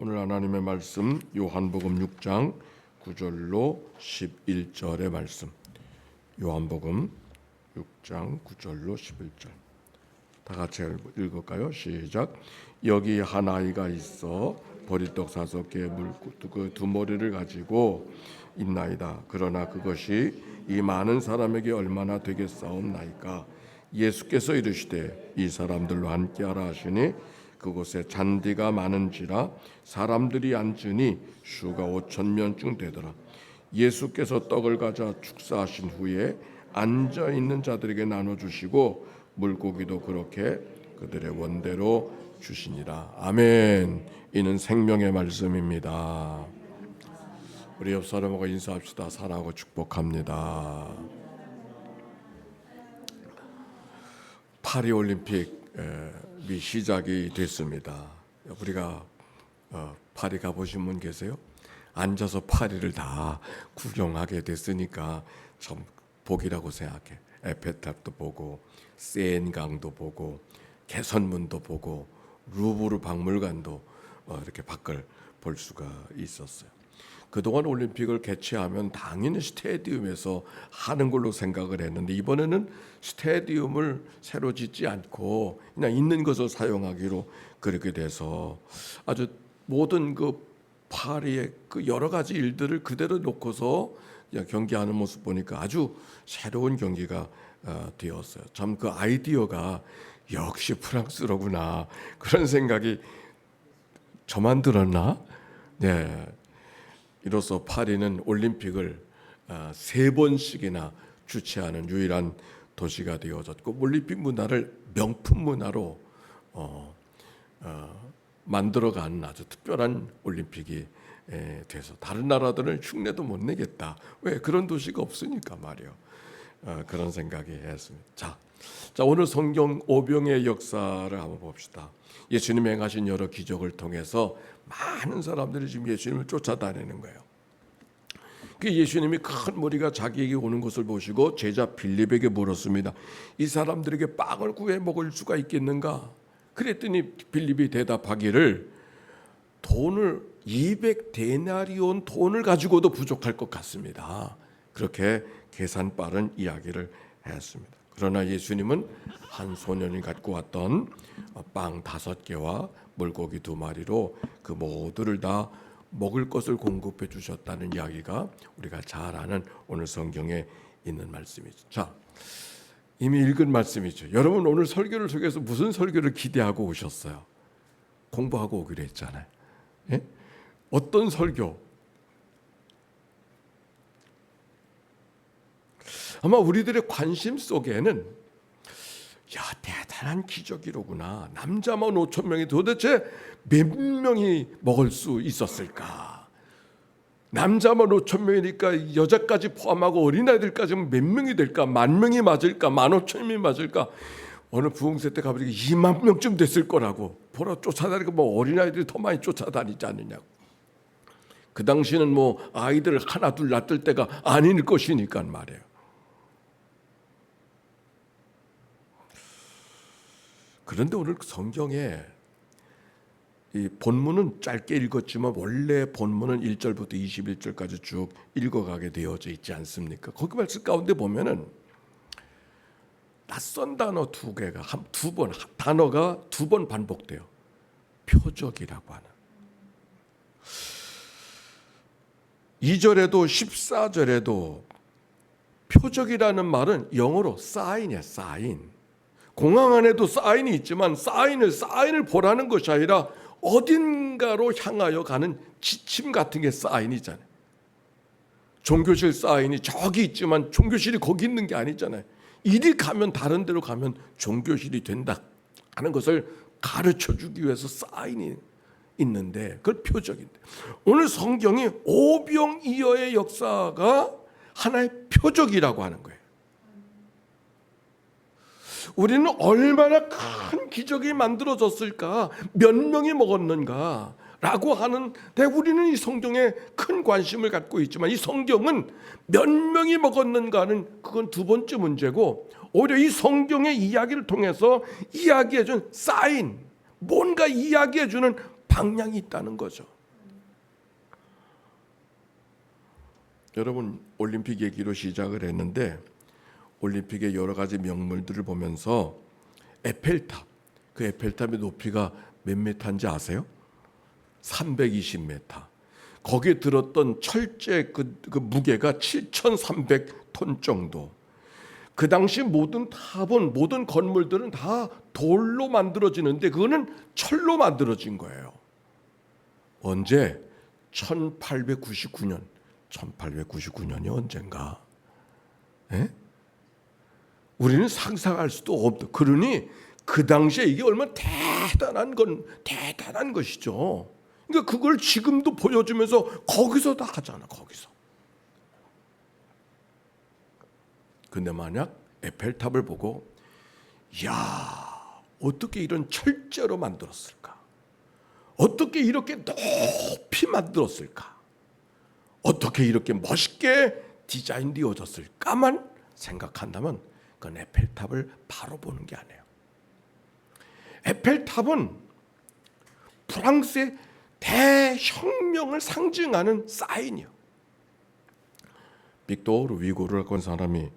오늘 하나님의 말씀 요한복음 6장 9절로 11절의 말씀. 요한복음 6장 9절로 11절. 다 같이 읽을까요? 시작. 여기 한 아이가 있어 보리떡 5개의 그 2머리를 가지고 있나이다. 그러나 그것이 이 많은 사람에게 얼마나 되겠사옵나이까. 예수께서 이르시되 이 사람들로 함께하라 하시니 그곳에 잔디가 많은지라 사람들이 앉으니 수가 5,000명쯤 되더라. 예수께서 떡을 가져 축사하신 후에 앉아 있는 자들에게 나눠 주시고 물고기도 그렇게 그들의 원대로 주시니라. 아멘. 이는 생명의 말씀입니다. 우리 옆 사람하고 인사합시다. 사랑하고 축복합니다. 파리올림픽 시작이 됐습니다. 우리가 파리 가보신 분 계세요? 앉아서 파리를 다 구경하게 됐으니까 참 복이라고 생각해. 에펠탑도 보고 세인강도 보고 개선문도 보고 루브르 박물관도 이렇게 밖을 볼 수가 있었어요. 그동안 올림픽을 개최하면 당연히 스테디움에서 하는 걸로 생각을 했는데 이번에는 스테디움을 새로 짓지 않고 그냥 있는 것을 사용하기로 그렇게 돼서 아주 모든 그 파리의 그 여러 가지 일들을 그대로 놓고서 경기하는 모습 보니까 아주 새로운 경기가 되었어요. 참 그 아이디어가 역시 프랑스로구나 그런 생각이 저만 들었나? 네. 이로써 파리는 올림픽을 3번씩이나 주최하는 유일한 도시가 되어졌고 올림픽 문화를 명품 문화로 만들어가는 아주 특별한 올림픽이 돼서 다른 나라들은 흉내도 못 내겠다. 왜? 그런 도시가 없으니까 말이요. 그런 생각이 했습니다. 자, 오늘 성경 오병의 역사를 한번 봅시다. 예수님이 행하신 여러 기적을 통해서 많은 사람들이 지금 예수님을 쫓아다니는 거예요. 그 예수님이 큰 무리가 자기에게 오는 것을 보시고 제자 빌립에게 물었습니다. 이 사람들에게 빵을 구해 먹을 수가 있겠는가? 그랬더니 빌립이 대답하기를 돈을 200데나리온 돈을 가지고도 부족할 것 같습니다. 그렇게 계산 빠른 이야기를 했습니다. 그러나 예수님은 한 소년이 갖고 왔던 빵 5개와 물고기 2마리로 그 모두를 다 먹을 것을 공급해 주셨다는 이야기가 우리가 잘 아는 오늘 성경에 있는 말씀이죠. 자, 이미 읽은 말씀이죠. 여러분 오늘 설교를 속에서 무슨 설교를 기대하고 오셨어요? 공부하고 오기로 했잖아요. 예? 어떤 설교? 아마 우리들의 관심 속에는 대단한 기적이로구나. 남자만 5,000명이 도대체 몇 명이 먹을 수 있었을까? 남자만 5,000명이니까 여자까지 포함하고 어린아이들까지는 몇 명이 될까? 10,000명이 맞을까? 15,000명이 맞을까? 어느 부흥세 때 가보니까 2만 명쯤 됐을 거라고. 보라 쫓아다니고 뭐 어린아이들이 더 많이 쫓아다니지 않느냐고. 그 당시는 뭐 아이들 하나 둘 낳을 때가 아닐 것이니까 말이에요. 그런데 오늘 성경에 이 본문은 짧게 읽었지만 원래 본문은 1절부터 21절까지 쭉 읽어가게 되어져 있지 않습니까? 거기 말씀 가운데 보면은 낯선 단어 2개가 단어가 2번 반복돼요. 표적이라고 하는. 2절에도 14절에도 표적이라는 말은 영어로 사인이야, 사인. 공항 안에도 사인이 있지만 사인을 보라는 것이 아니라 어딘가로 향하여 가는 지침 같은 게 사인이잖아요. 종교실 사인이 저기 있지만 종교실이 거기 있는 게 아니잖아요. 이리 가면 다른 데로 가면 종교실이 된다 하는 것을 가르쳐주기 위해서 사인이 있는데 그걸 표적인데 오늘 성경이 오병이어의 역사가 하나의 표적이라고 하는 거예요. 우리는 얼마나 큰 기적이 만들어졌을까? 몇 명이 먹었는가? 라고 하는데 우리는 이 성경에 큰 관심을 갖고 있지만 이 성경은 몇 명이 먹었는가는 그건 2번째 문제고 오히려 이 성경의 이야기를 통해서 이야기해준 사인, 뭔가 이야기해주는 방향이 있다는 거죠. 여러분, 올림픽 얘기로 시작을 했는데 올림픽의 여러 가지 명물들을 보면서 에펠탑, 그 에펠탑의 높이가 몇 미터인지 아세요? 320m. 거기에 들었던 철제 그 무게가 7,300톤 정도. 그 당시 모든 탑은, 모든 건물들은 다 돌로 만들어지는데 그거는 철로 만들어진 거예요. 언제? 1899년. 1899년이 언젠가? 에? 우리는 상상할 수도 없다. 그러니 그 당시에 이게 얼마나 대단한 것이죠. 그러니까 그걸 지금도 보여주면서 거기서 다 하잖아. 거기서. 근데 만약 에펠탑을 보고 야, 어떻게 이런 철제로 만들었을까? 어떻게 이렇게 높이 만들었을까? 어떻게 이렇게 멋있게 디자인되어졌을까만 생각한다면 그건 에펠탑을 바로 보는 게 아니에요. 에펠탑은 프랑스의 대혁명을 상징하는 사인이요. 빅토르 위고르라고 하는 사람이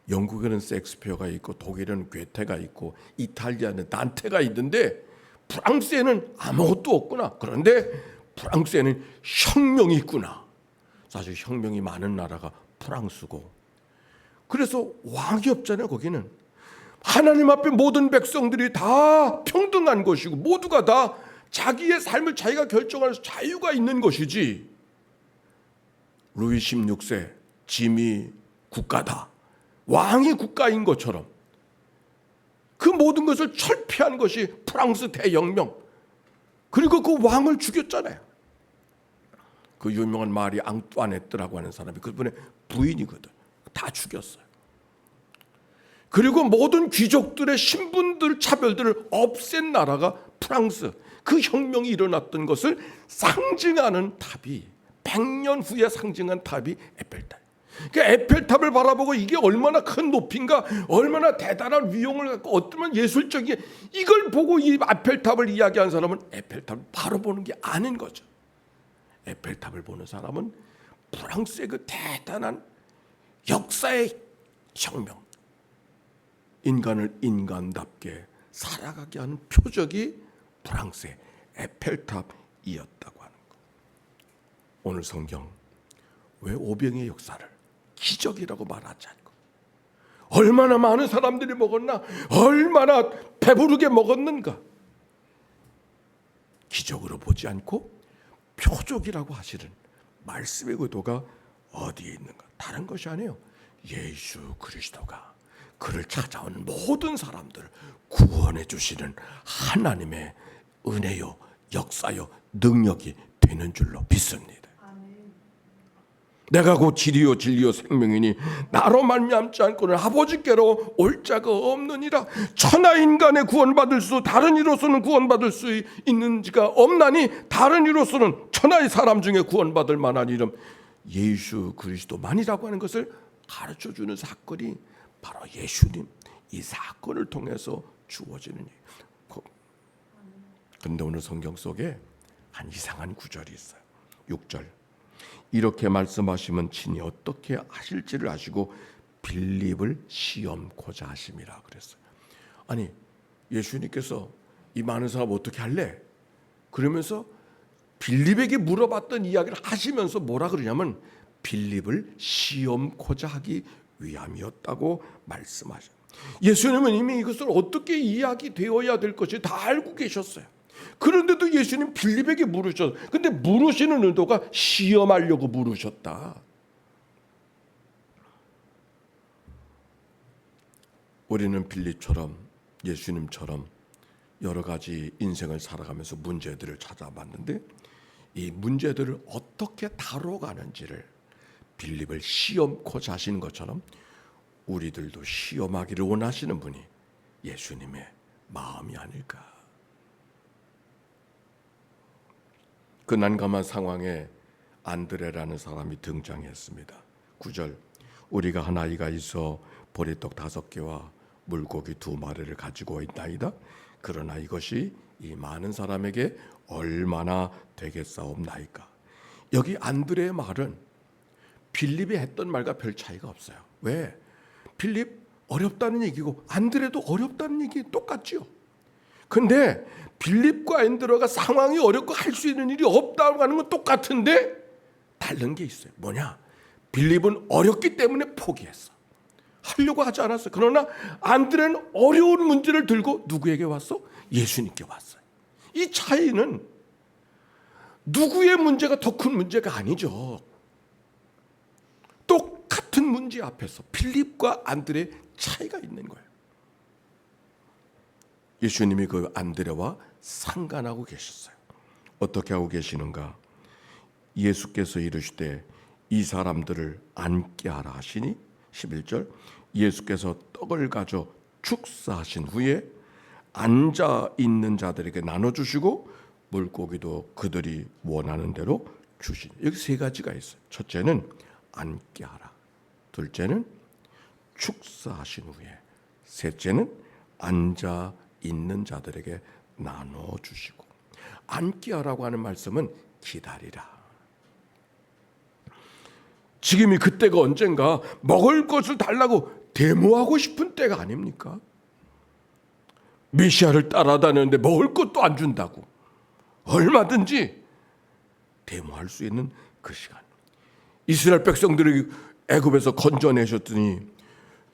영국에는 셰익스피어가 있고 독일에는 괴테가 있고 이탈리아는 단테가 있는데 프랑스에는 아무것도 없구나. 그런데 프랑스에는 혁명이 있구나. 사실 혁명이 많은 나라가 프랑스고, 그래서 왕이 없잖아요. 거기는 하나님 앞에 모든 백성들이 다 평등한 것이고 모두가 다 자기의 삶을 자기가 결정할 자유가 있는 것이지. 루이 16세 짐이 국가다, 왕이 국가인 것처럼 그 모든 것을 철폐한 것이 프랑스 대혁명. 그리고 그 왕을 죽였잖아요. 그 유명한 마리 앙뚜아네트라고 하는 사람이 그분의 부인이거든. 다 죽였어요. 그리고 모든 귀족들의 신분들 차별들을 없앤 나라가 프랑스. 그 혁명이 일어났던 것을 상징하는 탑이, 100년 후에 상징한 탑이 에펠탑. 그러니까 에펠탑을 바라보고 이게 얼마나 큰 높이인가, 얼마나 대단한 위용을 갖고 어떤 예술적인, 이걸 보고 이 에펠탑을 이야기한 사람은 에펠탑을 바로 보는 게 아닌 거죠. 에펠탑을 보는 사람은 프랑스의 그 대단한 역사의 혁명, 인간을 인간답게 살아가게 하는 표적이 프랑스의 에펠탑이었다고 하는 것. 오늘 성경 왜 오병의 역사를 기적이라고 말하지 않고, 얼마나 많은 사람들이 먹었나, 얼마나 배부르게 먹었는가, 기적으로 보지 않고 표적이라고 하시는 말씀의 의도가 어디에 있는가? 다른 것이 아니에요. 예수 그리스도가 그를 찾아온 모든 사람들을 구원해 주시는 하나님의 은혜요, 역사요, 능력이 되는 줄로 믿습니다. 내가 곧 길이요 진리요 생명이니 나로 말미암지 않고는 아버지께로 올 자가 없느니라. 천하 인간의 구원받을 수 다른 이로서는 구원받을 수 있는지가 없나니 다른 이로서는 천하의 사람 중에 구원받을 만한 이름 예수 그리스도만이라고 하는 것을 가르쳐주는 사건이 바로 예수님, 이 사건을 통해서 주어지는 일이에요. 그런데 오늘 성경 속에 한 이상한 구절이 있어요. 6절. 이렇게 말씀하시면 친히 어떻게 하실지를 아시고 빌립을 시험코자 하심이라 그랬어요. 아니, 예수님께서 이 많은 사람 어떻게 할래? 그러면서 빌립에게 물어봤던 이야기를 하시면서 뭐라 그러냐면 빌립을 시험코자 하기 위함이었다고 말씀하셔요. 예수님은 이미 이것을 어떻게 이야기되어야 될 것이 다 알고 계셨어요. 그런데도 예수님 빌립에게 물으셨어요. 근데 물으시는 의도가 시험하려고 물으셨다. 우리는 빌립처럼 예수님처럼 여러 가지 인생을 살아가면서 문제들을 찾아봤는데 이 문제들을 어떻게 다뤄가는지를 빌립을 시험코자 하시는 것처럼 우리들도 시험하기를 원하시는 분이 예수님의 마음이 아닐까. 그 난감한 상황에 안드레라는 사람이 등장했습니다. 9절. 우리가 한 아이가 있어 보리떡 5개와 물고기 2마리를 가지고 있나이다. 그러나 이것이 이 많은 사람에게 얼마나 되겠사옵나이까. 여기 안드레의 말은 빌립이 했던 말과 별 차이가 없어요. 왜? 빌립 어렵다는 얘기고 안드레도 어렵다는 얘기 똑같지요. 근데 빌립과 안드레가 상황이 어렵고 할 수 있는 일이 없다고 하는 건 똑같은데 다른 게 있어요. 뭐냐? 빌립은 어렵기 때문에 포기했어. 하려고 하지 않았어요. 그러나 안드레는 어려운 문제를 들고 누구에게 왔어? 예수님께 왔어요. 이 차이는 누구의 문제가 더 큰 문제가 아니죠. 똑같은 문제 앞에서 빌립과 안드레의 차이가 있는 거예요. 예수님이 그 안드레와 상관하고 계셨어요. 어떻게 하고 계시는가? 예수께서 이르시되 이 사람들을 앉게 하라 하시니 11절 예수께서 떡을 가져 축사하신 후에 앉아 있는 자들에게 나눠주시고 물고기도 그들이 원하는 대로 주시니. 여기 세 가지가 있어요. 첫째는 앉게 하라, 둘째는 축사하신 후에, 셋째는 앉아 있는 자들에게 나눠주시고. 앉게 하라고 하는 말씀은 기다리라. 지금이 그때가 언젠가 먹을 것을 달라고 데모하고 싶은 때가 아닙니까? 메시아를 따라다녔는데 먹을 것도 안 준다고 얼마든지 데모할 수 있는 그 시간. 이스라엘 백성들이 애굽에서 건져내셨더니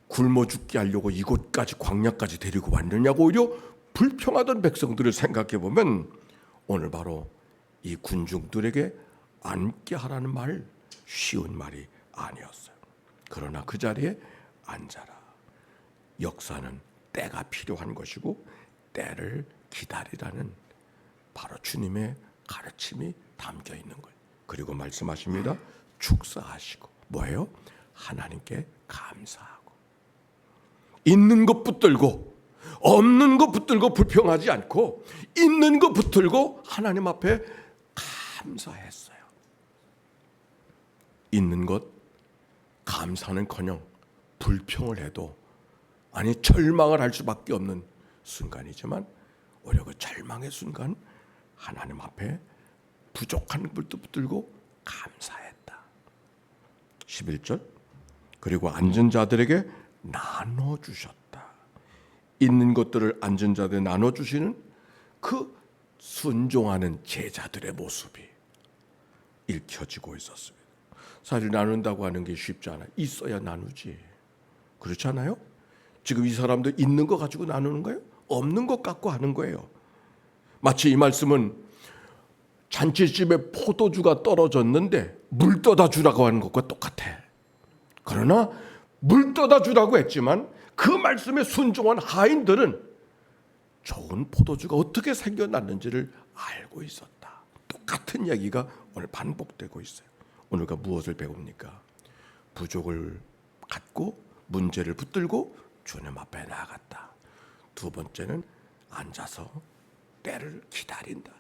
굶어 죽게 하려고 이곳까지 광야까지 데리고 왔느냐고 오히려 불평하던 백성들을 생각해 보면 오늘 바로 이 군중들에게 앉게 하라는 말, 쉬운 말이 아니었어요. 그러나 그 자리에 앉아라. 역사는 때가 필요한 것이고 때를 기다리라는 바로 주님의 가르침이 담겨 있는 거예요. 그리고 말씀하십니다. 축사하시고 뭐예요? 하나님께 감사하고. 있는 것 붙들고 없는 것 붙들고 불평하지 않고 있는 것 붙들고 하나님 앞에 감사했어요. 있는 것 감사는커녕 불평을 해도 아니 절망을 할 수밖에 없는 순간이지만 오히려 그 절망의 순간 하나님 앞에 부족한 것도 붙들고 감사했다. 11절 그리고 앉은 자들에게 나눠주셨다. 있는 것들을 앉은 자들에게 나눠주시는 그 순종하는 제자들의 모습이 읽혀지고 있었습니다. 사실 나눈다고 하는 게 쉽지 않아요. 있어야 나누지. 그렇지 않아요? 지금 이 사람들 있는 거 가지고 나누는 거예요? 없는 것 갖고 하는 거예요. 마치 이 말씀은 잔치집에 포도주가 떨어졌는데 물 떠다 주라고 하는 것과 똑같아. 그러나 물 떠다 주라고 했지만 그 말씀에 순종한 하인들은 좋은 포도주가 어떻게 생겨났는지를 알고 있었다. 똑같은 이야기가 오늘 반복되고 있어요. 오늘가 무엇을 배웁니까? 부족을 갖고 문제를 붙들고 주님 앞에 나아갔다. 두 번째는 앉아서 때를 기다린다.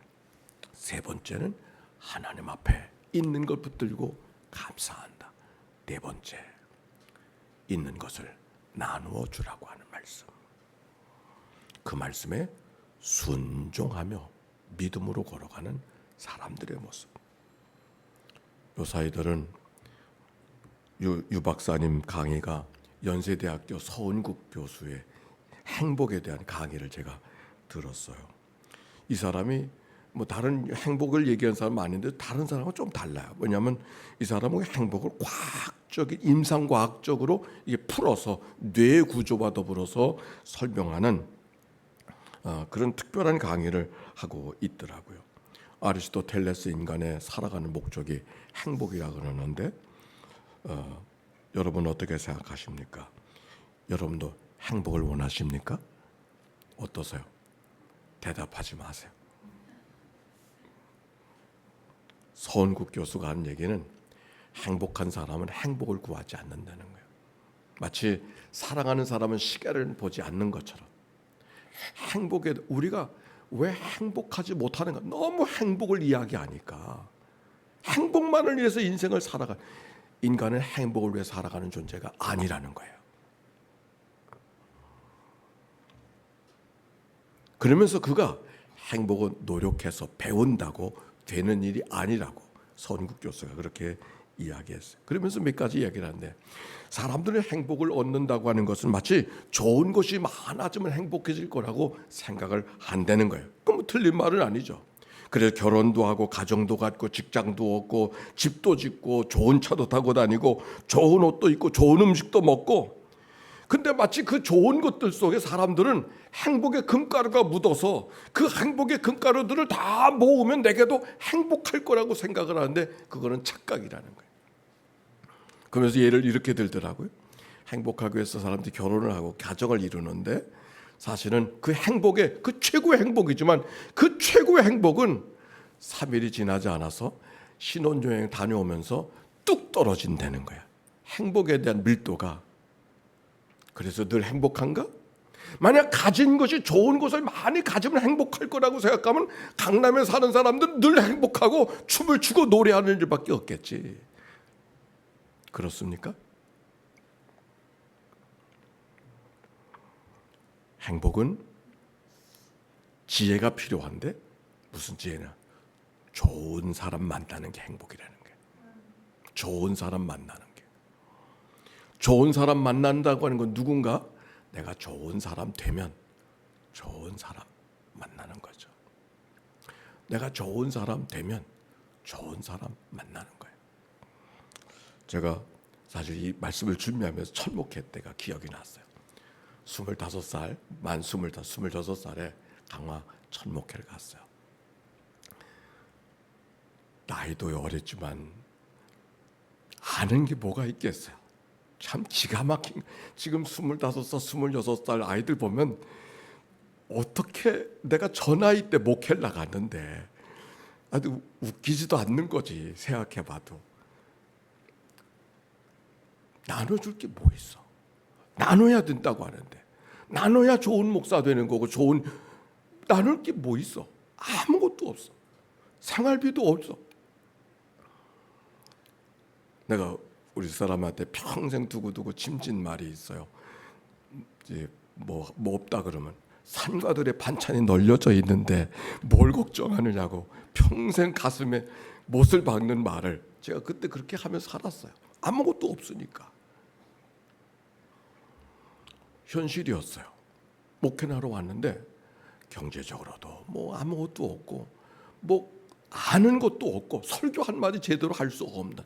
세 번째는 하나님 앞에 있는 걸 붙들고 감사한다. 네 번째, 있는 것을 나누어 주라고 하는 말씀. 그 말씀에 순종하며 믿음으로 걸어가는 사람들의 모습. 요사이들은 유 박사님 강의가 연세대학교 서은국 교수의 행복에 대한 강의를 제가 들었어요. 이 사람이 뭐 다른 행복을 얘기한 사람 많은데 다른 사람은 좀 달라요. 왜냐하면 이 사람은 행복을 과학적인 임상과학적으로 이게 풀어서 뇌 구조와 더불어서 설명하는 그런 특별한 강의를 하고 있더라고요. 아리스토텔레스 인간의 살아가는 목적이 행복이라 그러는데 여러분 어떻게 생각하십니까? 여러분도 행복을 원하십니까? 어떠세요? 대답하지 마세요. 서은국 교수가 한 얘기는 행복한 사람은 행복을 구하지 않는다는 거예요. 마치 사랑하는 사람은 시계를 보지 않는 것처럼 행복에 우리가 왜 행복하지 못하는가? 너무 행복을 이야기하니까 행복만을 위해서 인생을 살아가 인간은 행복을 위해 살아가는 존재가 아니라는 거예요. 그러면서 그가 행복은 노력해서 배운다고 되는 일이 아니라고 선국 교수가 그렇게 이야기했어요. 그러면서 몇 가지 이야기를 하는데, 사람들은 행복을 얻는다고 하는 것은 마치 좋은 것이 많아지면 행복해질 거라고 생각을 한다는 거예요. 그럼 뭐 틀린 말은 아니죠. 그래서 결혼도 하고 가정도 갖고 직장도 얻고 집도 짓고 좋은 차도 타고 다니고 좋은 옷도 입고 좋은 음식도 먹고, 근데 마치 그 좋은 것들 속에 사람들은 행복의 금가루가 묻어서 그 행복의 금가루들을 다 모으면 내게도 행복할 거라고 생각을 하는데, 그거는 착각이라는 거예요. 그러면서 예를 이렇게 들더라고요. 행복하기 위해서 사람들이 결혼을 하고 가정을 이루는데, 사실은 그 행복의, 그 최고의 행복이지만 그 최고의 행복은 3일이 지나지 않아서 신혼여행 다녀오면서 뚝 떨어진다는 거야. 행복에 대한 밀도가. 그래서 늘 행복한가? 만약 가진 것이 좋은 것을 많이 가지면 행복할 거라고 생각하면 강남에 사는 사람들은 늘 행복하고 춤을 추고 노래하는 일밖에 없겠지. 그렇습니까? 행복은 지혜가 필요한데, 무슨 지혜냐? 좋은 사람 만나는 게 행복이라는 거예요. 좋은 사람 만나는 게. 좋은 사람 만난다고 하는 건 누군가 내가 좋은 사람 되면 좋은 사람 만나는 거죠. 내가 좋은 사람 되면 좋은 사람 만나는 거예요. 제가 사실 이 말씀을 준비하면서 천목회 때가 기억이 났어요. 25살, 만 26살에 강화 천목회를 갔어요. 나이도 어렸지만 아는 게 뭐가 있겠어요. 참 기가 막힌, 지금 25살, 26살 아이들 보면 어떻게 내가 저 나이 때 목회를 나갔는데 아주 웃기지도 않는 거지, 생각해봐도. 나눠줄 게 뭐 있어? 나눠야 된다고 하는데, 나눠야 좋은 목사 되는 거고, 좋은, 나눌 게 뭐 있어? 아무것도 없어. 생활비도 없어. 내가 우리 사람한테 평생 두고두고 짐진 말이 있어요. 이제 뭐 없다 그러면, 산과들의 반찬이 널려져 있는데 뭘 걱정하느냐고 평생 가슴에 못을 박는 말을 제가 그때 그렇게 하면서 살았어요. 아무것도 없으니까. 현실이었어요. 목회를 하러 왔는데 경제적으로도 뭐 아무것도 없고, 뭐 아는 것도 없고, 설교 한마디 제대로 할 수 없는.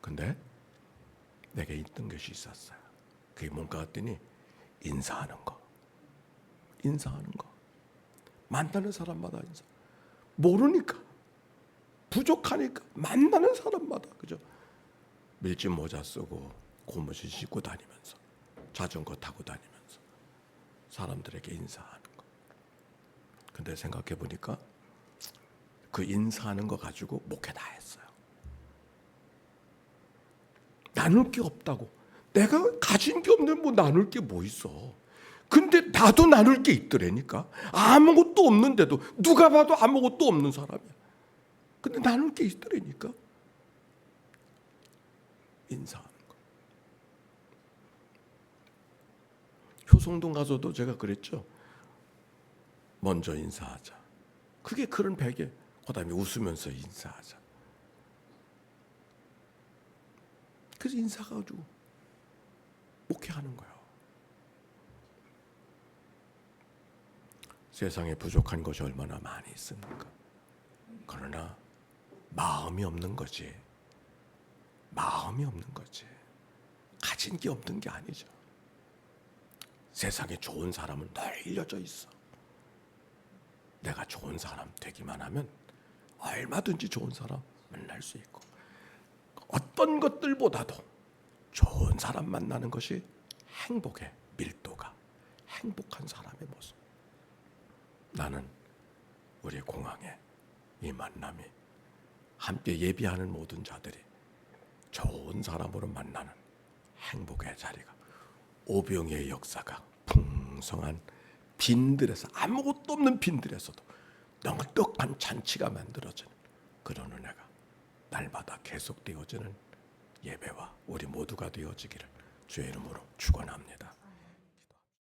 근데 내게 있던 것이 있었어요. 그게 뭔가 했더니 인사하는 거. 인사하는 거. 만나는 사람마다 인사. 모르니까, 부족하니까 만나는 사람마다, 그죠? 밀짚 모자 쓰고 고무신 신고 다니면서 자전거 타고 다니면서 사람들에게 인사하는 거. 근데 생각해 보니까 그 인사하는 거 가지고 목회 다 했어요. 나눌 게 없다고. 내가 가진 게 없는 뭐 나눌 게 뭐 있어. 근데 나도 나눌 게 있더라니까. 아무것도 없는데도, 누가 봐도 아무것도 없는 사람이야. 근데 나눌 게 있더라니까. 인사하는 거. 효성동 가서도 제가 그랬죠. 먼저 인사하자. 그게 그런 베개. 그다음에 웃으면서 인사하자. 그래서 인사가지고 목회하는 거예요. 세상에 부족한 것이 얼마나 많이 있습니까? 그러나 마음이 없는 거지. 마음이 없는 거지. 가진 게 없는 게 아니죠. 세상에 좋은 사람은 널려져 있어. 내가 좋은 사람 되기만 하면 얼마든지 좋은 사람 만날 수 있고, 어떤 것들보다도 좋은 사람 만나는 것이 행복의 밀도가, 행복한 사람의 모습. 나는 우리 공항에 이 만남이, 함께 예비하는 모든 자들이 좋은 사람으로 만나는 행복의 자리가, 오병이의 역사가 풍성한 빈들에서, 아무것도 없는 빈들에서도 넉넉한 잔치가 만들어지는 그런 은혜가 날마다 계속되어지는 예배와 우리 모두가 되어지기를 주의 이름으로 축원합니다.